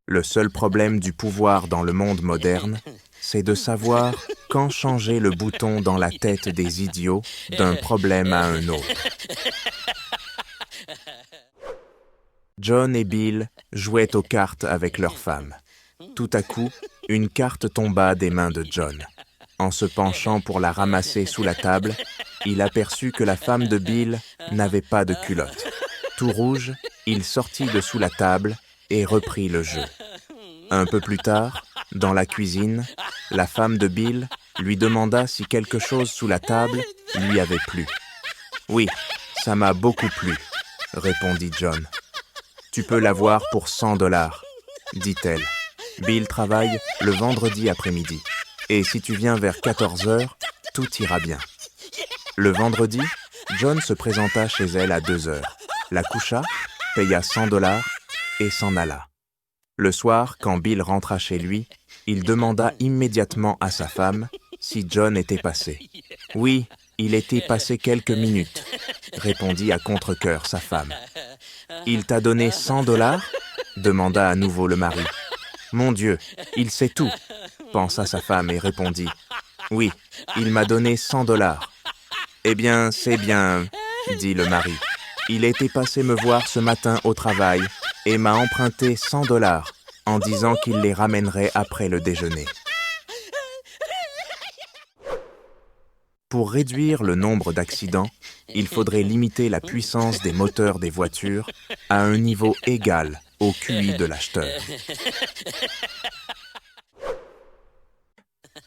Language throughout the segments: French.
Le seul problème du pouvoir dans le monde moderne, c'est de savoir quand changer le bouton dans la tête des idiots d'un problème à un autre. John et Bill jouaient aux cartes avec leur femme. Tout à coup, une carte tomba des mains de John. En se penchant pour la ramasser sous la table, il aperçut que la femme de Bill n'avait pas de culotte. Tout rouge, il sortit de sous la table et reprit le jeu. Un peu plus tard, dans la cuisine, la femme de Bill lui demanda si quelque chose sous la table lui avait plu. « Oui, ça m'a beaucoup plu, » répondit John. « Tu peux l'avoir pour $100, » dit-elle. « Bill travaille le vendredi après-midi. Et si tu viens vers 14 heures, tout ira bien. » Le vendredi, John se présenta chez elle à 2 heures, la coucha, paya $100 et s'en alla. Le soir, quand Bill rentra chez lui, il demanda immédiatement à sa femme si John était passé. « Oui, il était passé quelques minutes, » répondit à contre-cœur sa femme. « Il t'a donné $100 » demanda à nouveau le mari. « Mon Dieu, il sait tout » pensa sa femme et répondit. « Oui, il m'a donné $100. » « Eh bien, c'est bien, » dit le mari. « Il était passé me voir ce matin au travail et m'a emprunté $100 en disant qu'il les ramènerait après le déjeuner. » Pour réduire le nombre d'accidents, il faudrait limiter la puissance des moteurs des voitures à un niveau égal au QI de l'acheteur.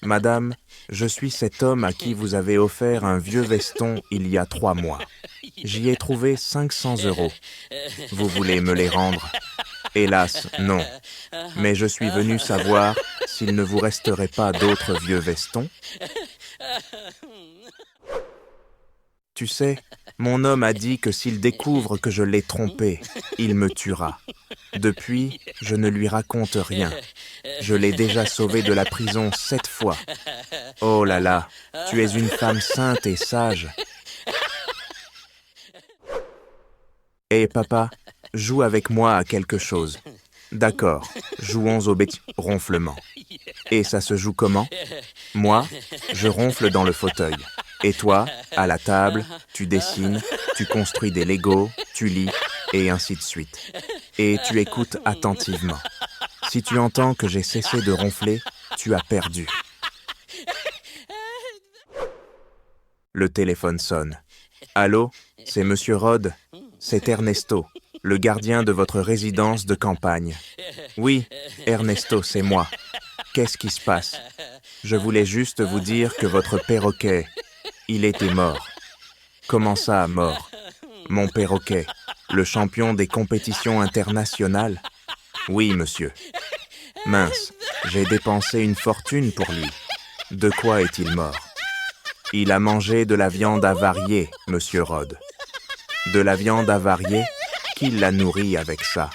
Madame, je suis cet homme à qui vous avez offert un vieux veston il y a 3 mois. J'y ai trouvé 500 €. Vous voulez me les rendre? Hélas, non. Mais je suis venu savoir s'il ne vous resterait pas d'autres vieux vestons. Tu sais, mon homme a dit que s'il découvre que je l'ai trompé, il me tuera. Depuis, je ne lui raconte rien. Je l'ai déjà sauvé de la prison 7 fois. Oh là là, tu es une femme sainte et sage. Hé papa, joue avec moi à quelque chose. D'accord, jouons au ronflement. Et ça se joue comment? Moi, je ronfle dans le fauteuil. Et toi, à la table, tu dessines, tu construis des Legos, tu lis, et ainsi de suite. Et tu écoutes attentivement. Si tu entends que j'ai cessé de ronfler, tu as perdu. Le téléphone sonne. Allô, c'est Monsieur Rod? C'est Ernesto, le gardien de votre résidence de campagne. Oui, Ernesto, c'est moi. Qu'est-ce qui se passe? Je voulais juste vous dire que votre perroquet, il était mort. Comment ça, mort? Mon perroquet, le champion des compétitions internationales? Oui, monsieur. Mince, j'ai dépensé une fortune pour lui. De quoi est-il mort? Il a mangé de la viande avariée, monsieur Rod. De la viande avariée? Qui l'a nourri avec ça?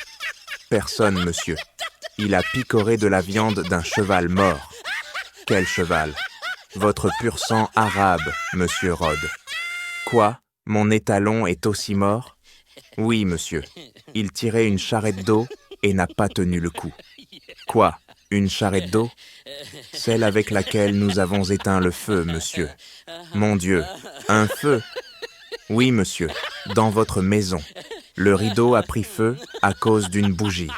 Personne, monsieur. Il a picoré de la viande d'un cheval mort. Quel cheval? Votre pur sang arabe, monsieur Rod. Quoi? Mon étalon est aussi mort? Oui, monsieur. Il tirait une charrette d'eau et n'a pas tenu le coup. Quoi? Une charrette d'eau? Celle avec laquelle nous avons éteint le feu, monsieur. Mon Dieu, un feu? Oui, monsieur, dans votre maison. Le rideau a pris feu à cause d'une bougie.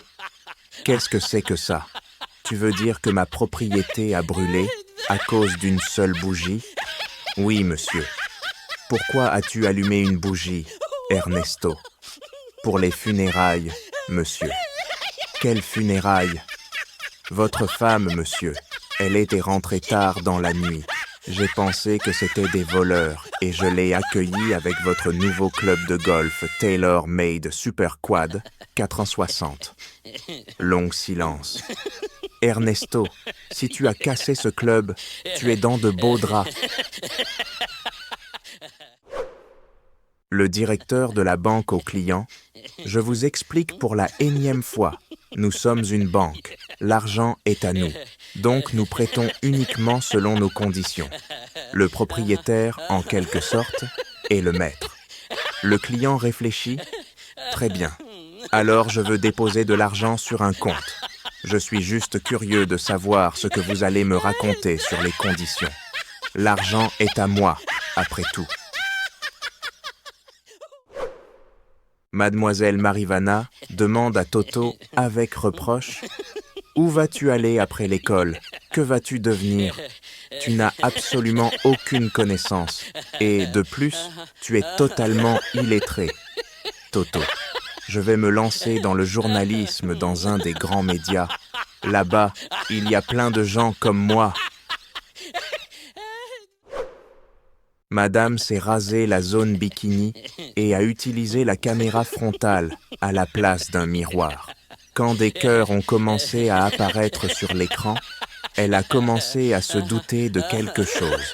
Qu'est-ce que c'est que ça? Tu veux dire que ma propriété a brûlé à cause d'une seule bougie? Oui, monsieur. Pourquoi as-tu allumé une bougie, Ernesto? Pour les funérailles, monsieur. Quelles funérailles? Votre femme, monsieur. Elle était rentrée tard dans la nuit. J'ai pensé que c'était des voleurs et je l'ai accueillie avec votre nouveau club de golf Taylor Made Super Quad 460. Long silence. Ernesto, si tu as cassé ce club, tu es dans de beaux draps. Le directeur de la banque au client, je vous explique pour la énième fois. Nous sommes une banque. L'argent est à nous. Donc nous prêtons uniquement selon nos conditions. Le propriétaire, en quelque sorte, est le maître. Le client réfléchit. Très bien. Alors je veux déposer de l'argent sur un compte. Je suis juste curieux de savoir ce que vous allez me raconter sur les conditions. L'argent est à moi, après tout. Mademoiselle Marivana demande à Toto, avec reproche, « Où vas-tu aller après l'école? Que vas-tu devenir? Tu n'as absolument aucune connaissance. Et de plus, tu es totalement illettré. » Toto, je vais me lancer dans le journalisme dans un des grands médias. Là-bas, il y a plein de gens comme moi. Madame s'est rasé la zone bikini et a utilisé la caméra frontale à la place d'un miroir. Quand des cœurs ont commencé à apparaître sur l'écran, elle a commencé à se douter de quelque chose.